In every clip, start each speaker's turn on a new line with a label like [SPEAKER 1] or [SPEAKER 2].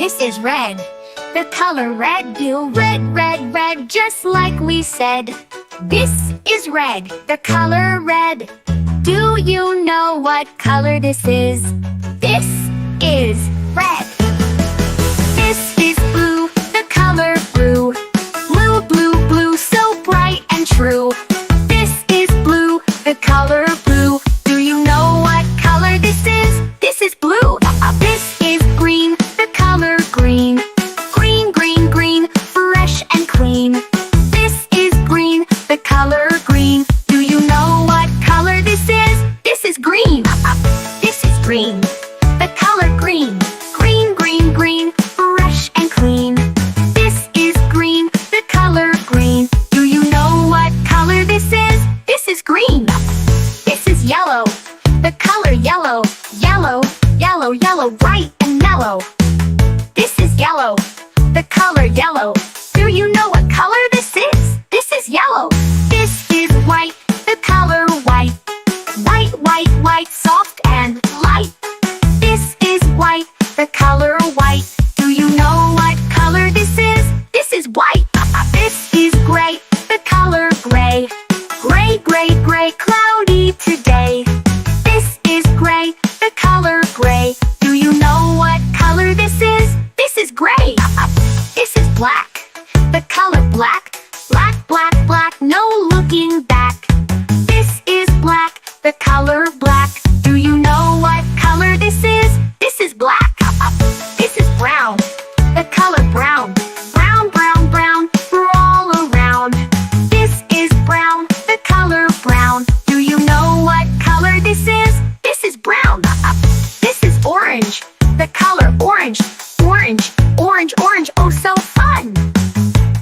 [SPEAKER 1] This is red. The color red, do red, red, red, just like we said. This is red, the color red. Do you know what color this is? This is red. This is blue, the color blue. Blue, blue, blue, so bright and true. This is blue, the color blue. Do you know what color this is? This is blue. This is green, the color green. Green, green, green, fresh and clean. This is green, the color green. Do you know what color this is? This is green. This is green, the color green. Green, green, green, fresh and clean. This is green, the color green. Do you know what color this is? This is green. This is yellow, the color yellow. Yellow, yellow, yellow, bright and mellow. This is yellow, the color yellow. Do you know what color this is? This is yellow. This is white, the color white. White, white, white, soft and light. This is white, the color white. Do you know what color this is? This is white. This is gray, the color gray. Gray, gray, gray, cloudy today. This is gray, the color gray. Do you know what color this is? This is gray. This is black, the color black. Black, black, black, no looking back. This is black, the color black. Do you know what color this is? This is black. This is brown, the color brown. Brown, brown, brown, we're all around. This is brown, the color brown. Do you know what color this is? This is brown. This is orange, the color orange. Orange, orange, orange, oh so fun.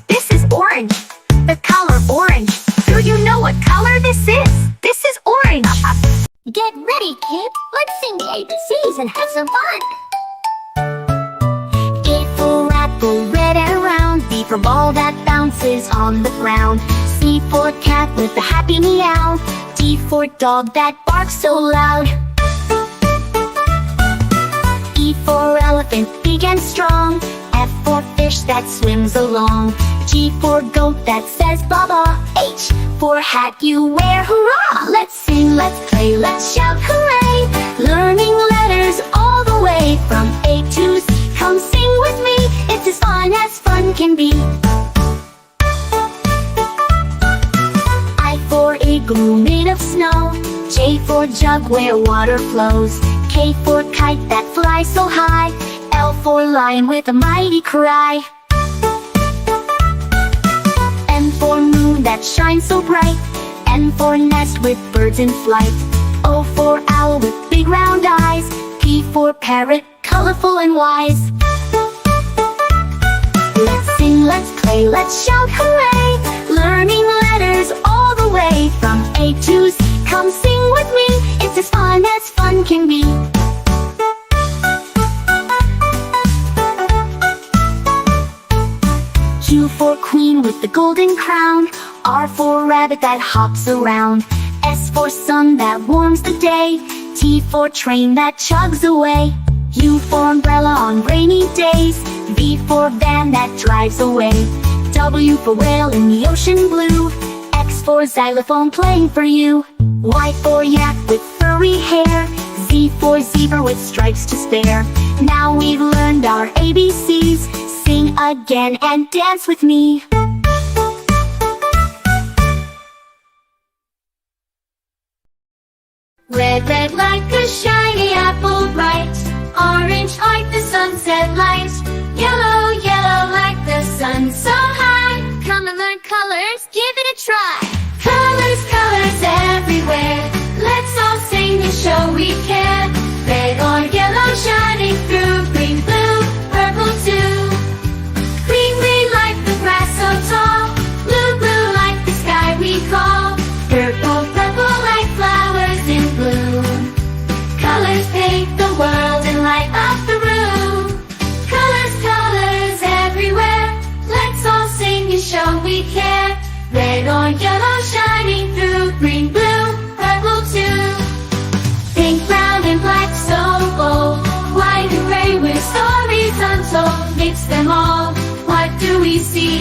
[SPEAKER 1] This is orange, the color orange. Do you know what color this is? This is orange.
[SPEAKER 2] Get ready, kid. Let's sing the ABCs and have some fun. A for apple, red and round. B for ball that bounces on the ground. C for cat with a happy meow. D for dog that barks so loud. E for elephant, big and strong. F for fish that swims along. G for goat that says baba. H for hat you wear, hurrah! Let's sing, let's play, let's shout hooray! Learning letters all the way from A to Z. Come sing with me, it's as fun can be. I for igloo made of snow. J for jug where water flows. K for kite that flies so high. L for lion with a mighty cry. M for moon that shines so bright. N for nest with birds in flight. O for owl with big round eyes. P for parrot, colorful and wise. Let's sing, let's play, let's shout hooray! Learning letters all the way from A to Z. Come sing with me, it's as fun can be. Q for queen with the golden crown. R for rabbit that hops around. S for sun that warms the day. T for train that chugs away. U for umbrella on rainy days. V for van that drives away. W for whale in the ocean blue. X for xylophone playing for you. Y for yak with furry hair. Z for zebra with stripes to spare. Now we've learned our ABCs. Sing again and dance with me.
[SPEAKER 1] Red, red like a shiny apple bright. Orange like the sunset light. Yellow, yellow like the sun so high. Come and learn colors, give it a try. Colors, colors everywhere. Let's all sing and show we care. Red or yellow shining through. Green, blue, purple too. Green, green like the grass so tall. Blue, blue like the sky we call. Purple, purple like flowers in bloom. Colors paint the world and light up the room. Colors, colors everywhere. Let's all sing and show we care. Red or yellow shining through. Green, blue, purple too. Pink, brown and black so bold.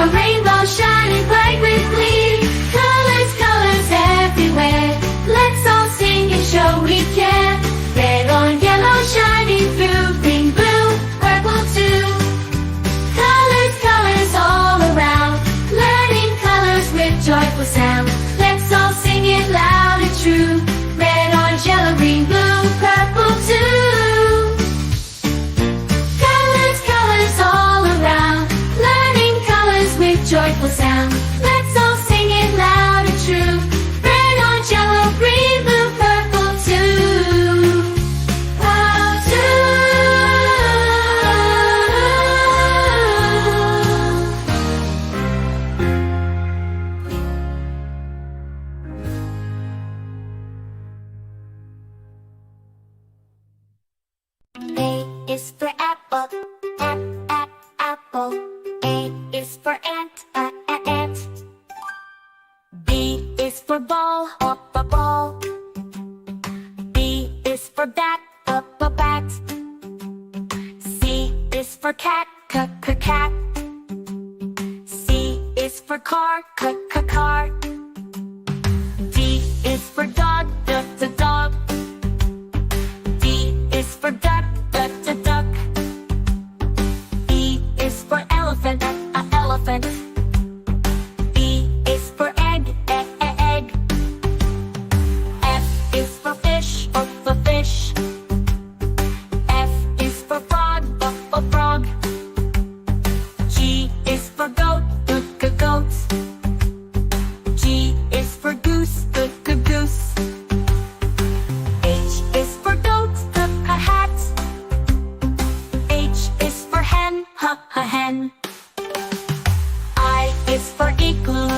[SPEAKER 2] A rainbow shining bright with glee. Colors, colors everywhere. Let's all sing and show we care. Red on yellow shining through. Green, blue, purple too. Colors, colors all around. Learning colors with joyful sound. Let's all sing it loud and true. Red, orange, yellow, green, blue, purple too. Colors, colors all around. Learning colors with joyful sound. Let's all sing it loud and true. Red, orange, yellow, green, blue, purple too. Purple too. A is for apple, apple. A is for ant, ant. B is for ball, ball. B is for bat, bat. C is for cat, cat. C is for car, car. D is for dog, dog. D is for duck, duck. E is for elephant, elephant. E is for egg, egg. F is for fish, fish. F is for frog, frog. G is for goat, goat. G is for goose, goose. H is for goat, hat. H is for hen, hen. I is for igloo,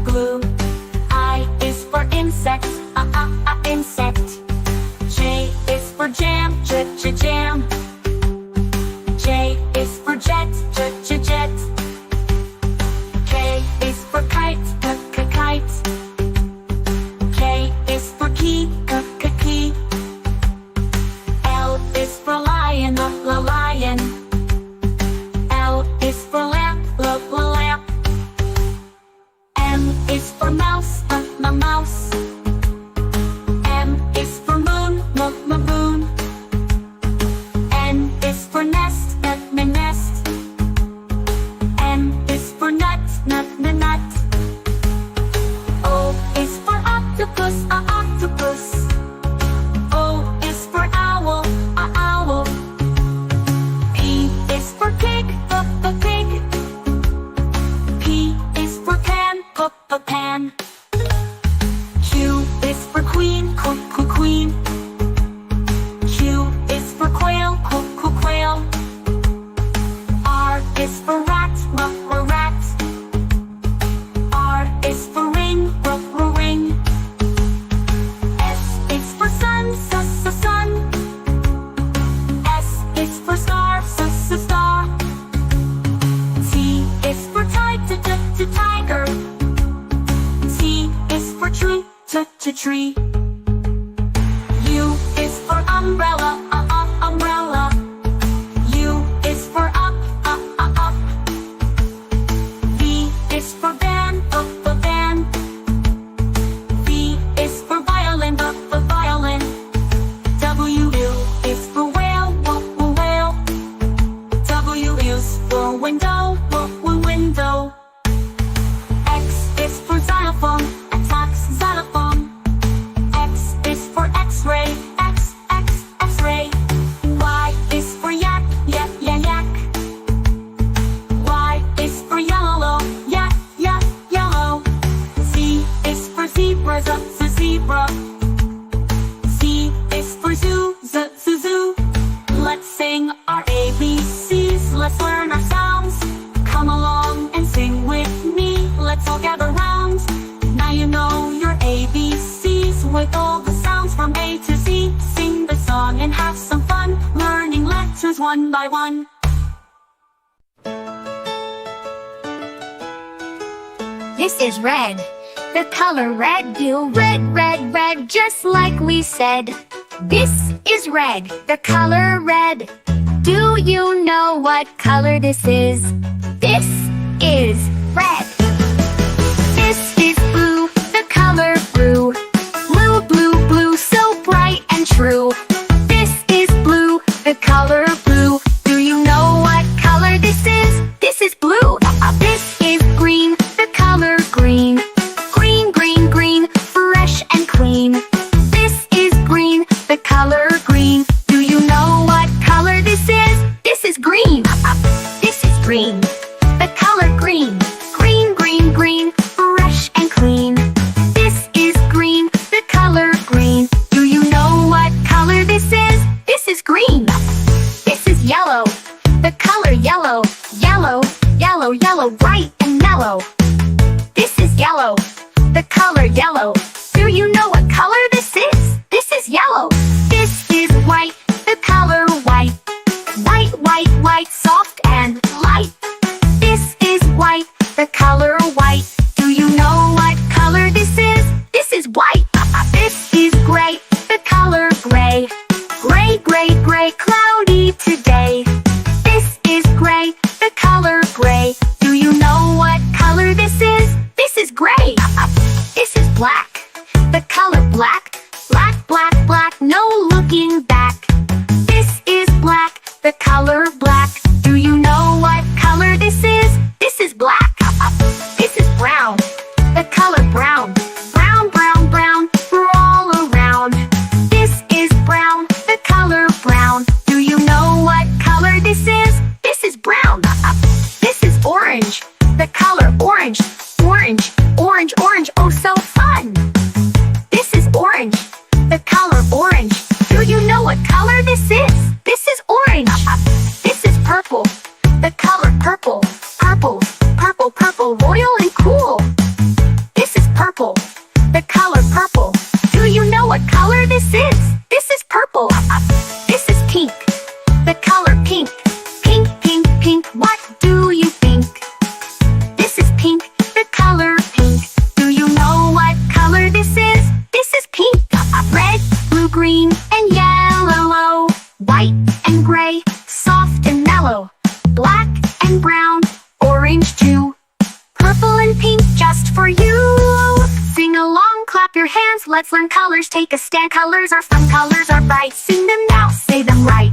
[SPEAKER 2] glue. I is for insect, insect. J is for jam, jam. J is for jet, jet. K is for kite, kite. K is for key, key. L is for lion, lion. L is for lamp, lamp. M is for mouse, mouse. M is for moon, moon. N is for nest, nest. N is for nut, nut. O is for octopus, octopus. O is for owl, owl. P is for pig, pig. P is for pan, pan. Q is for queen, queen. Q is for quail, quail. R is for rat, rat. R is for ring, ring. S is for sun, sun. S is for star, star. T is for tiger. T is for tree, tree. U is for umbrella, umbrella. U is for up, up. V is for van, van. V is for violin, violin. W is for whale, whale. W is for window, window. X is for xylophone, xylophone. X is for X-ray, X-ray. Y is for yak, yak. Y is for yellow, yellow. Z is for zebra, zebra. Z is for zoo, zoo. Let's sing our ABCs, let's learn our sounds. Come along and sing with me, let's all gather round. Now you know your ABCs with all the sounds from A to Z. Sing the song and have some fun, learning letters one by one.
[SPEAKER 1] This is red. The color red, do red, red, red, just like we said. This is red, the color red. Do you know what color this is? This is red. This is blue, the color blue. Blue, blue, blue, so bright and true. This is blue, the color blue. Do you know what color this is? This is blue. This is green, the color green. Green, green, green, fresh and clean. This is green, the color green. Do you know what color this is? This is green. This is green, the color green. Green, green, green, fresh and clean. This is green, the color green. Do you know what color this is? This is green. This is yellow, the color yellow. Yellow, yellow, yellow, bright and mellow. This is yellow, the color yellow. Do you know what color this is? This is yellow. This is white, the color white. White, white, white, soft and light. This is white, the color white. Do you know what color this is? This is white. This is gray, the color gray. Gray, gray, gray, cloudy today. This is gray, the color gray. Do you know what color this is? This is gray. This is black, the color black. Black, black, black, no looking back. This is black, the color black. Do you know what color this is? This is black. This is brown, the color brown. Brown, brown, brown, we're all around. This is brown, the color brown. Do you know what color this is? This is brown. This is orange, the color orange. Orange, orange, orange, oh so fun. This is orange, the color orange. Do you know what color this is? This is orange. This is purple, the color purple. Purple, purple, purple, royal and cool. This is purple, the color purple. Do you know what color this is? This is purple. This is pink, the color pink. Pink, pink, pink, what do you think? This is pink, the color pink. Do you know what color this is? This is pink. Red, blue, green, and yellow. White and gray, soft and mellow. Black and brown, orange too. Purple and pink just for you. Sing along, clap your hands, let's learn colors. Take a stand, colors are fun, colors are bright. Sing them now, say them right.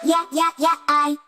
[SPEAKER 2] yeah, yeah, yeah,